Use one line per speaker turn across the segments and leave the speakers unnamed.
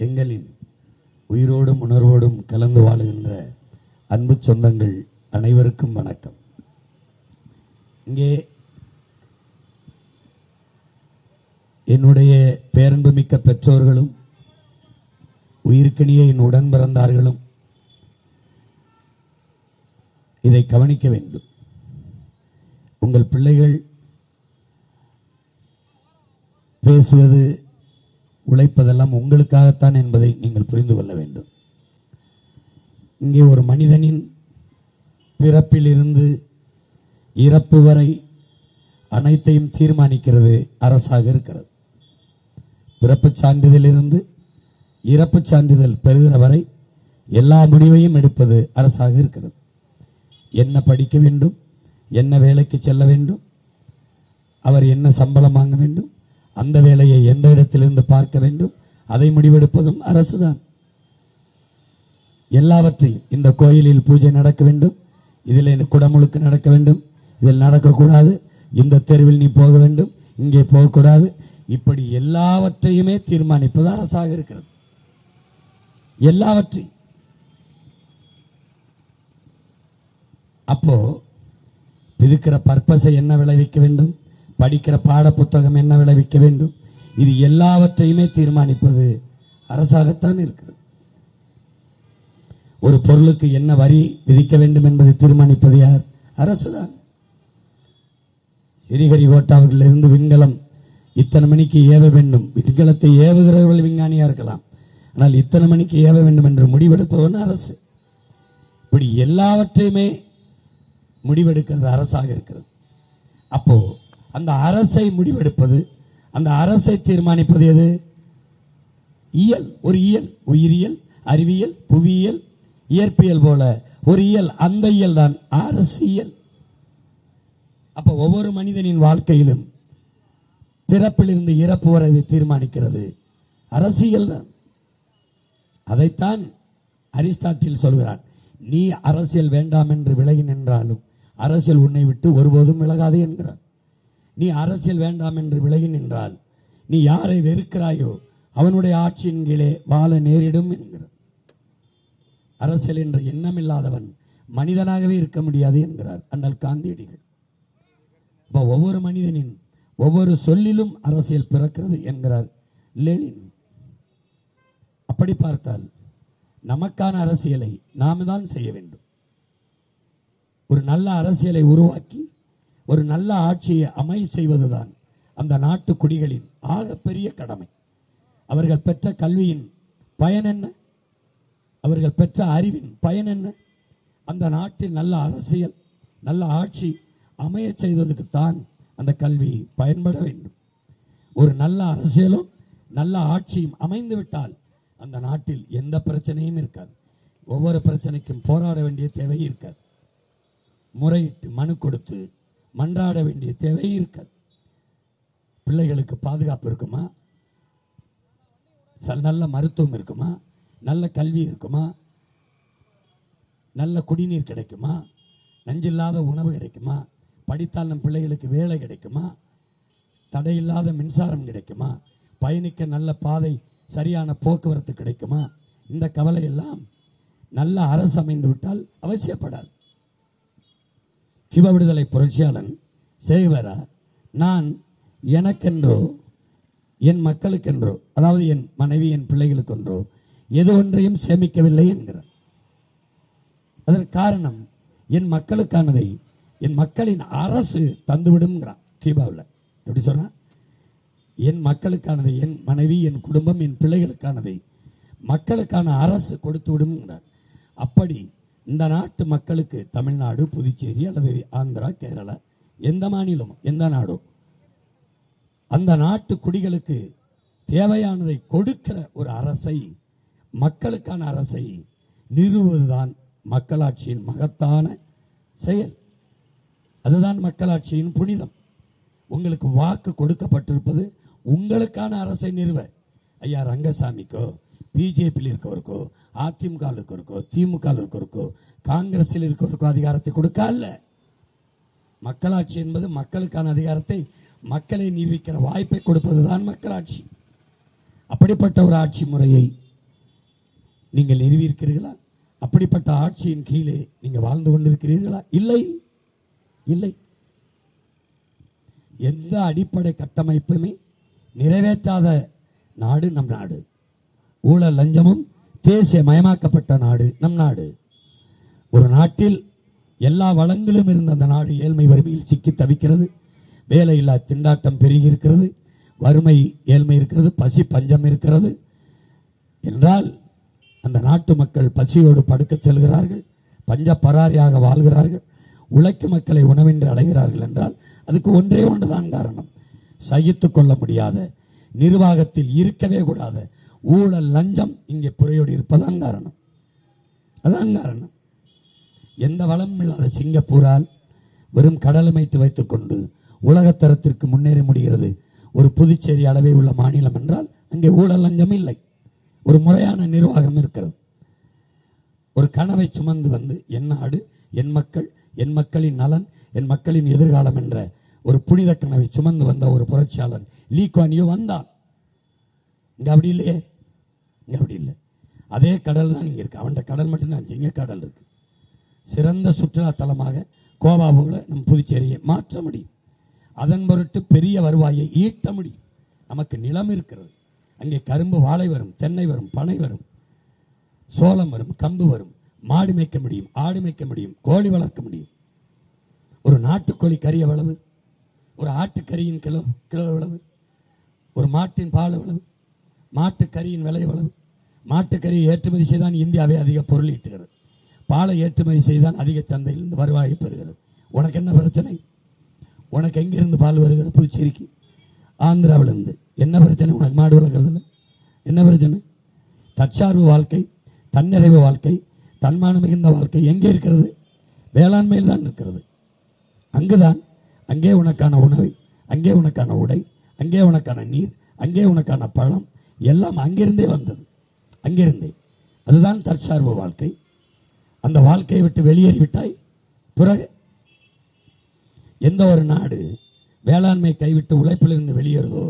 எங்களின் உயிரோடும் உணர்வோடும் கலந்து வாழுகின்ற அன்பு சொந்தங்கள் அனைவருக்கும் வணக்கம். இங்கே என்னுடைய பேரன்புமிக்க பெற்றோர்களும் உயிர்க்கணிய என் உடன் பிறந்தார்களும் இதை கவனிக்க வேண்டும். உங்கள் பிள்ளைகள் பேசுவது உழைப்பதெல்லாம் உங்களுக்காகத்தான் என்பதை நீங்கள் புரிந்து கொள்ள வேண்டும். இங்கே ஒரு மனிதனின் பிறப்பிலிருந்து இறப்பு வரை அனைத்தையும் தீர்மானிக்கிறது அரசாக இருக்கிறது. பிறப்புச் சான்றிதழிலிருந்து இறப்புச் சான்றிதழ் பெறுகிற வரை எல்லா முடிவையும் எடுப்பது அரசாக இருக்கிறது. என்ன படிக்க வேண்டும், என்ன வேலைக்கு செல்ல வேண்டும், அவர் என்ன சம்பளம் வாங்க வேண்டும், அந்த வேலையை எந்த இடத்திலிருந்து பார்க்க வேண்டும், அதை முடிவெடுப்பதும் அரசுதான். எல்லாவற்றையும் இந்த கோயிலில் பூஜை நடக்க வேண்டும், இதில் குடமுழுக்கு நடக்க வேண்டும், இதில் நடக்கக்கூடாது, இந்த தெருவில் நீ போக வேண்டும், இங்கே போகக்கூடாது, இப்படி எல்லாவற்றையுமே தீர்மானிப்பது அரசாக இருக்கிறது. எல்லாவற்றையும். அப்போ பிதுக்கிற பர்பஸை என்ன விளைவிக்க வேண்டும், படிக்கிற பாட புத்தகம் என்ன விளைவிக்க வேண்டும், இது எல்லாவற்றையுமே தீர்மானிப்பது அரசாகத்தான் இருக்கிறது. ஒரு பொருளுக்கு என்ன வரி விதிக்க வேண்டும் என்பதை தீர்மானிப்பது யார்? அரசுதான். ஸ்ரீஹரிகோட்டாவிலிருந்து விண்கலம் இத்தனை மணிக்கு ஏவ வேண்டும், விண்கலத்தை ஏவுகிறவர்கள் விஞ்ஞானியா இருக்கலாம், ஆனால் இத்தனை மணிக்கு ஏவ வேண்டும் என்று முடிவெடுப்பவன் அரசு. இப்படி எல்லாவற்றையுமே முடிவெடுக்கிறது அரசாக இருக்கிறது. அப்போ அந்த அரசை முடிவெடுப்பது, அந்த அரசை தீர்மானிப்பது எது? இயல். ஒரு இயல், உயிரியல், அறிவியல், புவியியல், இயற்பியல் போல ஒரு இயல். அந்த இயல் தான் அரசியல். அப்ப ஒவ்வொரு மனிதனின் வாழ்க்கையிலும் பிறப்பிலிருந்து இறப்பு வரை தீர்மானிக்கிறது அரசியல் தான். அதைத்தான் அரிஸ்டாட்டில் சொல்கிறான், நீ அரசியல் வேண்டாம் என்று விலகி நின்றாலும் அரசியல் உன்னை விட்டு ஒருபோதும் விலகாது என்கிறார். நீ அரசியல் வேண்டாம் என்று விலகி நின்றால் நீ யாரை வெறுக்கிறாயோ அவனுடைய ஆட்சியின் கீழே வாழ நேரிடும் என்கிறார். அரசியல் என்ற எண்ணம் இல்லாதவன் மனிதனாகவே இருக்க முடியாது என்கிறார் அண்ணல் காந்தியடிகள். ஒவ்வொரு மனிதனின் ஒவ்வொரு சொல்லிலும் அரசியல் பிறக்கிறது என்கிறார் லெனின். அப்படி பார்த்தால் நமக்கான அரசியலை நாம தான் செய்ய வேண்டும். ஒரு நல்ல அரசியலை உருவாக்கி ஒரு நல்ல ஆட்சியை செய்வதுதான் அந்த நாட்டு குடிகளின் ஆகப்பெரிய கடமை. அவர்கள் பெற்ற கல்வியின் பயன் என்ன, அவர்கள் பெற்ற அறிவின் பயன் என்ன? அந்த நாட்டில் நல்ல அரசியல், நல்ல ஆட்சி அமைய செய்வதற்குத்தான் அந்த கல்வி பயன்பட வேண்டும். ஒரு நல்ல அரசியலும் நல்ல ஆட்சியும் அமைந்து விட்டால் அந்த நாட்டில் எந்த பிரச்சனையும் இருக்காது. ஒவ்வொரு பிரச்சனைக்கும் போராட வேண்டிய தேவை இருக்காது. முறையிட்டு மனு கொடுத்து மன்றாட வேண்டிய தேவை இருக்காது. பிள்ளைகளுக்கு பாதுகாப்பு இருக்குமா, நல்ல மருத்துவம் இருக்குமா, நல்ல கல்வி இருக்குமா, நல்ல குடிநீர் கிடைக்குமா, நஞ்சில்லாத உணவு கிடைக்குமா, படித்தால் நம் பிள்ளைகளுக்கு வேலை கிடைக்குமா, தடையில்லாத மின்சாரம் கிடைக்குமா, பயணிக்க நல்ல பாதை சரியான போக்குவரத்து கிடைக்குமா? இந்த கவலை எல்லாம் நல்ல அரசு அமைந்து விட்டால் அவசியப்படாது. கிவ விடுதலை புரட்சியாளன் சேகுவேரா, நான் எனக்கென்றோ என் மக்களுக்கென்றோ, அதாவது என் மனைவி என் பிள்ளைகளுக்கென்றோ எது ஒன்றையும் சேமிக்கவில்லை என்கிறார். அதற்கு காரணம், என் மக்களுக்கானதை என் மக்களின் அரசு தந்துவிடுங்கிறான். கியூபாவில் எப்படி சொன்னா, என் மக்களுக்கானதை, என் மனைவி, என் குடும்பம், என் பிள்ளைகளுக்கானதை மக்களுக்கான அரசு கொடுத்து விடுங்கிறார். அப்படி இந்த நாட்டு மக்களுக்கு தமிழ்நாடு, புதுச்சேரி அல்லது ஆந்திரா, கேரளா, எந்த மாநிலமோ எந்த நாடோ அந்த நாட்டு குடிகளுக்கு தேவையானதை கொடுக்கிற ஒரு அரசை, மக்களுக்கான அரசை நிறுவுவதுதான் மக்களாட்சியின் மகத்தான செயல். அதுதான் மக்களாட்சியின் புனிதம். உங்களுக்கு வாக்கு கொடுக்கப்பட்டிருப்பது உங்களுக்கான அரசை நிறுவ. ஐயா ரங்கசாமிக்கோ, பிஜேபியில் இருக்கவருக்கோ, அதிமுக இருக்கவருக்கோ, திமுக இருக்கவருக்கோ, காங்கிரஸில் இருக்கவருக்கோ அதிகாரத்தை கொடுக்க அல்ல. மக்களாட்சி என்பது மக்களுக்கான அதிகாரத்தை மக்களை நிரூபிக்கிற வாய்ப்பை கொடுப்பதுதான் மக்களாட்சி. அப்படிப்பட்ட ஒரு ஆட்சி முறையை நீங்கள் நிறுவியிருக்கிறீர்களா? அப்படிப்பட்ட ஆட்சியின் கீழே நீங்க வாழ்ந்து கொண்டிருக்கிறீர்களா? இல்லை, இல்லை. எந்த அடிப்படை கட்டமைப்புமே நிறைவேற்றாத நாடு நம் நாடு. ஊழல் லஞ்சமும் தேசிய மயமாக்கப்பட்ட நாடு நம் நாடு. ஒரு நாட்டில் எல்லா வளங்களும் இருந்த அந்த நாடு ஏழ்மை வறுமையில் சிக்கி தவிக்கிறது. வேலையில்லா திண்டாட்டம் பெருகி இருக்கிறது. வறுமை ஏழ்மை இருக்கிறது. பசி பஞ்சம் இருக்கிறது என்றால் அந்த நாட்டு மக்கள் பசியோடு படுக்கச் செல்கிறார்கள், பஞ்ச பராரியாக வாழ்கிறார்கள், உழைக்கும் மக்களை உணவின்றி அலைகிறார்கள் என்றால் அதுக்கு ஒன்றே ஒன்றுதான் காரணம். சகித்துக் கொள்ள முடியாத, நிர்வாகத்தில் இருக்கவே கூடாத ஊழல் லஞ்சம் இங்கே புறையோடு இருப்பதான் காரணம். அதான் காரணம். எந்த வளமும் இல்லாத சிங்கப்பூரால் வெறும் கடலமைத்து வைத்துக் கொண்டு உலகத்தரத்திற்கு முன்னேற முடிகிறது. ஒரு புதுச்சேரி அளவே உள்ள மாநிலம் என்றால் அங்கே ஊழல் லஞ்சம் இல்லை, ஒரு முறையான நிர்வாகம் இருக்கிறது. ஒரு கனவை சுமந்து வந்து என் நாடு, என் மக்கள், என் மக்களின் நலன், என் மக்களின் எதிர்காலம் என்ற ஒரு புனித கனவை சுமந்து வந்த ஒரு புரட்சியாளன் லீ குவான் யூ வந்தான். இங்க அப்படி இல்லையே, இங்க அப்படி இல்லை. அதே கடல் தான் இங்க இருக்கு. அவன் கடல் மட்டும்தான் இங்க கடல் இருக்கு. சிறந்த சுற்றுலா தலமாக கோவா போல நம் புதுச்சேரியை மாற்ற முடியும். அதன் பொருட்டு பெரிய வருவாயை ஈட்ட முடியும். நமக்கு நிலம் இருக்கிறது. அங்கே கரும்பு, வாழை வரும், தென்னை வரும், பனை வரும், சோளம் வரும், கம்பு வரும். மாடு மேய்க்க முடியும், ஆடு மேய்க்க முடியும், கோழி வளர்க்க முடியும். ஒரு நாட்டுக்கோழி கறி எவ்வளவு? ஒரு ஆட்டுக்கறியின் கிலோ எவ்வளவு? ஒரு மாட்டின் பால் எவ்வளவு? மாட்டுக்கறியின் விலை எவ்வளவு? மாட்டுக்கறியை ஏற்றுமதி செய்தான் இந்தியாவை அதிக பொருள் ஈட்டுகிறது. பாலை ஏற்றுமதி செய்தான் அதிக சந்தையிலிருந்து வருவாயை பெறுகிறது. உனக்கு என்ன பிரச்சனை? உனக்கு எங்கிருந்து பால் வருகிறது? புதுச்சேரிக்கு, ஆந்திராவிலிருந்து. என்ன பிரச்சனை உனக்கு? மாடு வளர்க்கறதுல என்ன பிரச்சனை? தற்சார்பு வாழ்க்கை, தன்னிறைவு வாழ்க்கை, தன்மானம் மிகுந்த வாழ்க்கை எங்கே இருக்கிறது? வேளாண்மையில் தான் இருக்கிறது. அங்குதான், அங்கே உனக்கான உணவை, அங்கே உனக்கான உடை, அங்கே உனக்கான நீர், அங்கே உனக்கான பழம் எல்லாம் அங்கிருந்தே வந்தது. அங்கிருந்தே. அதுதான் தற்சார்பு வாழ்க்கை. அந்த வாழ்க்கையை விட்டு வெளியேறிவிட்டாய். பிறகு எந்த ஒரு நாடு வேளாண்மை கைவிட்டு உழைப்பிலிருந்து வெளியேறுதோ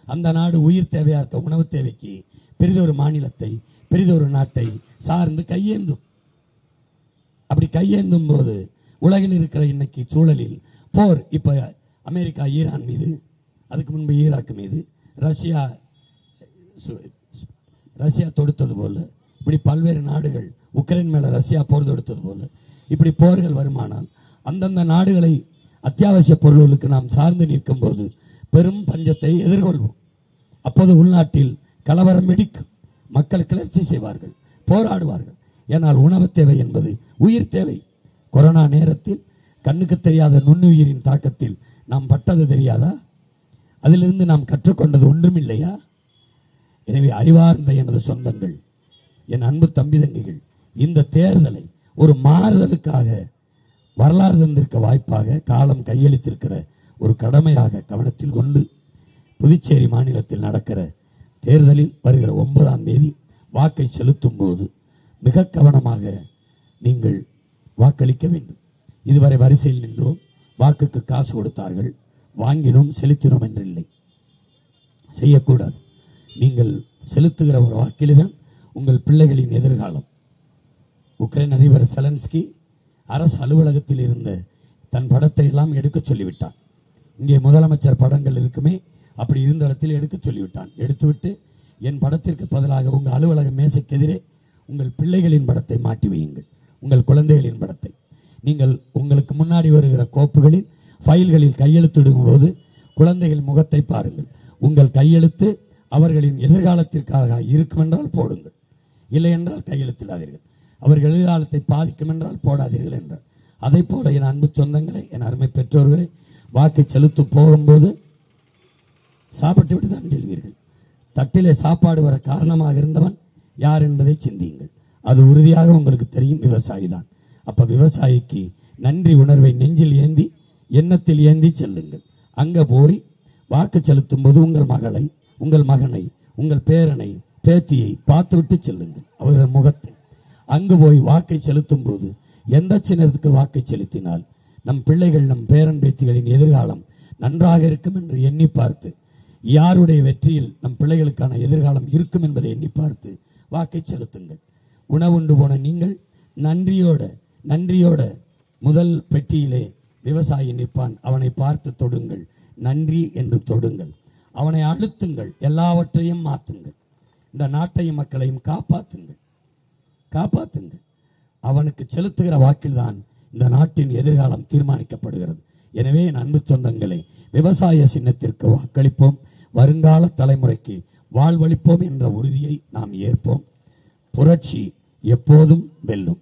அந்த நாடு உயிர் தேவையா இருக்க உணவு தேவைக்கு பெரிதொரு மாநிலத்தை, பெரிதொரு நாட்டை சார்ந்து கையேந்தும். அப்படி கையேந்தும் போது உலகில் இருக்கிற இன்னைக்கு சூழலில் போர், இப்ப அமெரிக்கா ஈரான் மீது, அதுக்கு முன்பு ஈராக் மீது, ரஷ்யா தொடுத்தது போல, இப்படி பல்வேறு நாடுகள் உக்ரைன் மேல ரஷ்யா போர் தொடுத்தது போல இப்படி போர்கள் வருமானால் அந்தந்த நாடுகளை அத்தியாவசிய பொருள்களுக்கு நாம் சார்ந்து நிற்கும் போது பெரும் பஞ்சத்தை எதிர்கொள்வோம். அப்போது உள்நாட்டில் கலவரம் வெடிக்கும், மக்கள் கிளர்ச்சி செய்வார்கள், போராடுவார்கள். ஏனால் உணவு தேவை என்பது உயிர் தேவை. கொரோனா நேரத்தில் கண்ணுக்கு தெரியாத நுண்ணுயிரின் தாக்கத்தில் நாம் பட்டது தெரியாதா? அதிலிருந்து நாம் கற்றுக்கொண்டது ஒன்றும் இல்லையா? எனவே அறிவார்ந்த எனது சொந்தங்கள், என் அன்பு தம்பி தங்கிகள், இந்த தேர்தலை ஒரு மாறுதலுக்காக, வரலாறு தந்திருக்க வாய்ப்பாக காலம் கையளித்திருக்கிற ஒரு கடமையாக கவனத்தில் கொண்டு புதுச்சேரி மாநிலத்தில் நடக்கிற தேர்தலில் வருகிற 9ஆம் தேதி வாக்கை செலுத்தும் போது மிக கவனமாக நீங்கள் வாக்களிக்க வேண்டும். இதுவரை வரிசையில் நின்றோம், வாக்குக்கு காசு கொடுத்தார்கள், வாங்கினோம், செலுத்தினோம் என்று இல்லை, செய்யக்கூடாது. நீங்கள் செலுத்துகிற ஒரு வாக்கில்தான் உங்கள் பிள்ளைகளின் எதிர்காலம். உக்ரைன் அதிபர் செலன்ஸ்கி அரசு அலுவலகத்தில் இருந்த தன் படத்தை எல்லாம் எடுக்க சொல்லிவிட்டான். இங்கே முதலமைச்சர் படங்கள் இருக்குமே, அப்படி இருந்த இடத்தில் எடுக்க சொல்லிவிட்டான். எடுத்துவிட்டு என் படத்திற்கு பதிலாக உங்கள் அலுவலக மேசைக்கு எதிரே உங்கள் பிள்ளைகளின் படத்தை மாட்டி வையுங்கள், உங்கள் குழந்தைகளின் படத்தை. நீங்கள் உங்களுக்கு முன்னாடி வருகிற கோப்புகளில், ஃபைல்களில் கையெழுத்திடும் போது குழந்தைகள் முகத்தை பாருங்கள். உங்கள் கையெழுத்து அவர்களின் எதிர்காலத்திற்காக இருக்கும் என்றால் போடுங்கள், இல்லை என்றால் கையெழுத்திடாதீர்கள். அவர்கள் எதிர்காலத்தை பாதிக்கும் என்றால் போடாதீர்கள் என்றார். அதை போல என் அன்பு சொந்தங்களை, என் அருமை பெற்றோர்களை, வாக்கை செலுத்த போகும்போது சாப்பிட்டு விட்டு தான் செல்வீர்கள். தட்டிலே சாப்பாடு வர காரணமாக இருந்தவன் யார் என்பதை சிந்தியுங்கள். அது உறுதியாக உங்களுக்கு தெரியும், விவசாயி தான். அப்ப விவசாயிக்கு நன்றி உணர்வை நெஞ்சில் ஏந்தி, எண்ணத்தில் ஏந்தி செல்லுங்கள். அங்க போய் வாக்கு செலுத்தும் போது உங்கள் மகளை, உங்கள் மகனை, உங்கள் பேரனை, பேத்தியை பார்த்துவிட்டு செல்லுங்கள், அவர்கள் முகத்தை. அங்கு போய் வாக்கை செலுத்தும் போது எந்த சின்னத்துக்கு வாக்கை செலுத்தினால் நம் பிள்ளைகள், நம் பேரன் பேத்திகளின் எதிர்காலம் நன்றாக இருக்கும் என்று எண்ணி பார்த்து, யாருடைய வெற்றியில் நம் பிள்ளைகளுக்கான எதிர்காலம் இருக்கும் என்பதை எண்ணி பார்த்து வாக்கை செலுத்துங்கள். உணவுண்டு போன நீங்கள் நன்றியோட முதல் பெட்டியிலே விவசாயி நிற்பான். அவனை பார்த்து தொடுங்கள், நன்றி என்று தொடுங்கள், அவனை அழுத்துங்கள், எல்லாவற்றையும் மாற்றுங்கள், இந்த நாட்டையும் மக்களையும் காப்பாற்றுங்கள். அவனுக்கு செலுத்துகிற வாக்கில்தான் இந்த நாட்டின் எதிர்காலம் தீர்மானிக்கப்படுகிறது. எனவே என் அன்பு சொந்தங்களை, விவசாய சின்னத்திற்கு வாக்களிப்போம், வருங்கால தலைமுறைக்கு வாழ்வளிப்போம் என்ற உறுதியை நாம் ஏற்போம். புரட்சி எப்போதும் வெல்லும்.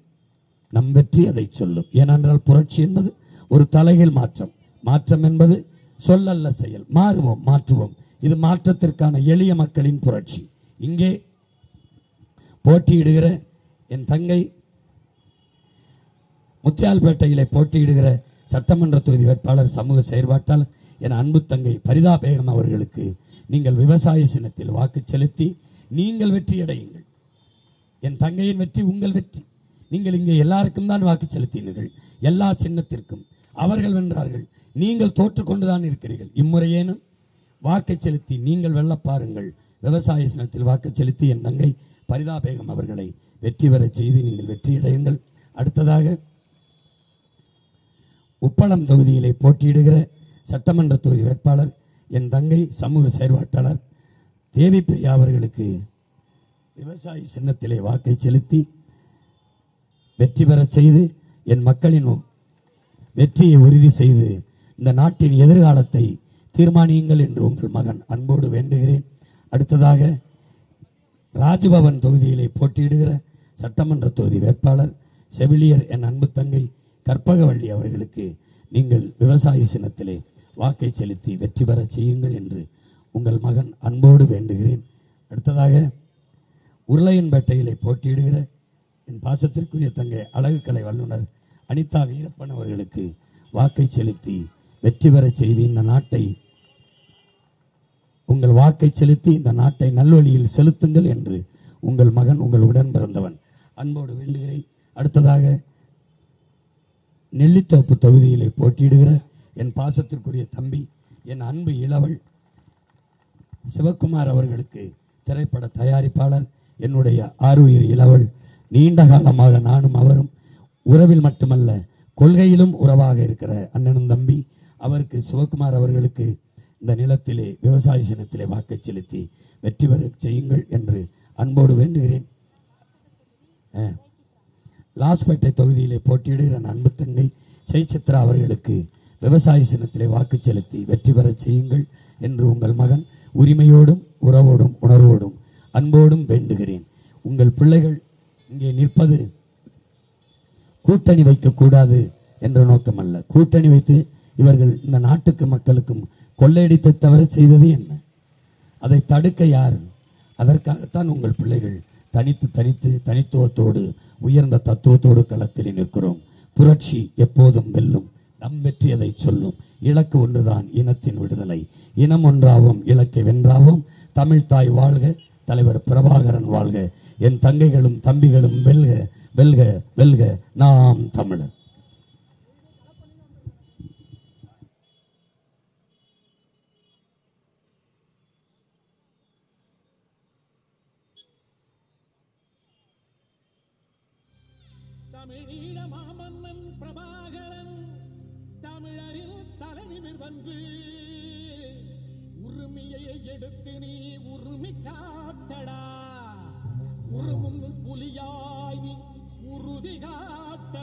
நம் வெற்றி அதை சொல்லும். ஏனென்றால் புரட்சி என்பது ஒரு தலைகீழ் மாற்றம் என்பது சொல்லல்ல செயல். மாற்றுவோம். இது மாற்றத்திற்கான எளிய மக்களின் புரட்சி. இங்கே போட்டியிடுகிற என் தங்கை முத்தியால்பேட்டையிலே போட்டியிடுகிற சட்டமன்ற தொகுதி வேட்பாளர் சமூக செயற்பாட்டாளர் என் அன்பு தங்கை பரிதா பேகம் அவர்களுக்கு நீங்கள் விவசாய சின்னத்தில் வாக்கு செலுத்தி நீங்கள் வெற்றியடையுங்கள். என் தங்கையின் வெற்றி உங்கள் வெற்றி. நீங்கள் இங்கே எல்லாருக்கும் தான் வாக்கு செலுத்தினீர்கள், எல்லா சின்னத்திற்கும். அவர்கள் வென்றார்கள், நீங்கள் தோற்றுக்கொண்டுதான் இருக்கிறீர்கள். இம்முறையேனும் வாக்கு செலுத்தி நீங்கள் வெல்ல பாருங்கள். விவசாய சின்னத்தில் வாக்கு செலுத்தி என் தங்கை பரிதா பேகம் அவர்களை வெற்றி பெற செய்து நீங்கள் வெற்றியடையுங்கள். அடுத்ததாக உப்பளம் தொகுதியிலே போட்டியிடுகிற சட்டமன்ற தொகுதி வேட்பாளர் என் தங்கை சமூக செயற்பாட்டாளர் தேவி பிரியா அவர்களுக்கு விவசாய சின்னத்திலே வாக்கை செலுத்தி வெற்றி பெற செய்து என் மக்களின் வெற்றியை உறுதி செய்து இந்த நாட்டின் எதிர்காலத்தை தீர்மானியுங்கள் என்று உங்கள் மகன் அன்போடு வேண்டுகிறேன். அடுத்ததாக ராஜ்பவன் தொகுதியிலே போட்டியிடுகிற சட்டமன்ற தொகுதி வேட்பாளர் செவிலியர் என் அன்பு தங்கை கற்பகவள்ளி அவர்களுக்கு நீங்கள் விவசாய சின்னத்திலே வாக்கை செலுத்தி வெற்றி பெற செய்யுங்கள் என்று உங்கள் மகன் அன்போடு வேண்டுகிறேன். அடுத்ததாக உருளையன்பேட்டையிலே போட்டியிடுகிற என் பாசத்திற்குரிய தங்கை அழகுக்கலை வல்லுநர் அனிதா வீரப்பன் அவர்களுக்கு வாக்கை செலுத்தி வெற்றி பெற செய்து இந்த நாட்டை உங்கள் வாக்கை செலுத்தி இந்த நாட்டை நல்வழியில் செலுத்துங்கள் என்று உங்கள் மகன் உங்கள் உடன் பிறந்தவன் அன்போடு வேண்டுகிறேன். அடுத்ததாக நெல்லித்தோப்பு தொகுதியிலே போட்டியிடுகிற என் பாசத்திற்குரிய தம்பி என் அன்பு இளவல் சிவகுமார் அவர்களுக்கு திரைப்பட தயாரிப்பாளர் என்னுடைய ஆருயிர் இளவல். நீண்ட காலமாக நானும் அவரும் உறவில் மட்டுமல்ல கொள்கையிலும் உறவாக இருக்கிற அண்ணனும் தம்பி. அவருக்கு சிவகுமார் அவர்களுக்கு இந்த நிலத்திலே விவசாய சின்னத்திலே வாக்கை செலுத்தி வெற்றி பெற செய்யுங்கள் என்று அன்போடு வேண்டுகிறேன். லாஸ்பேட்டை தொகுதியிலே போட்டியிடுகிற அன்பு தங்கை ஜெயசித்ரா அவர்களுக்கு விவசாய சின்னத்திலே வாக்கு செலுத்தி வெற்றி பெற செய்யுங்கள் என்று உங்கள் மகன் உரிமையோடும் உறவோடும் உணர்வோடும் அன்போடும் வேண்டுகிறேன். உங்கள் பிள்ளைகள் இங்கே நிற்பது கூட்டணி வைக்கக்கூடாது என்ற நோக்கம் அல்ல. கூட்டணி வைத்து இவர்கள் இந்த நாட்டுக்கு மக்களுக்கும் கொள்ளையடித்து தவிர செய்தது என்ன? அதை தடுக்க யார்? அதற்காகத்தான் உங்கள் பிள்ளைகள் தனித்துவத்தோடு உயர்ந்த தத்துவத்தோடு களத்தில் நிற்கிறோம். புரட்சி எப்போதும் வெல்லும். நம் வெற்றி அதை சொல்லும். இலக்கு ஒன்றுதான், இனத்தின் விடுதலை. இனம் ஒன்றாவோம், இலக்கை வென்றாவோம். தமிழ் தாய் வாழ்க, தலைவர் பிரபாகரன் வாழ்க. என் தங்கைகளும் தம்பிகளும் வெல்க வெல்க வெல்க, நாம் தமிழர்.
தமிழீழ மாமன்னன் பிரபாகரன் தமிழரில் தலைநிமிர் வந்து உரிமையை எடுத்து நீ உரிமை காட்டடா. உருமும் புலியாய் நீ உறுதி காட்ட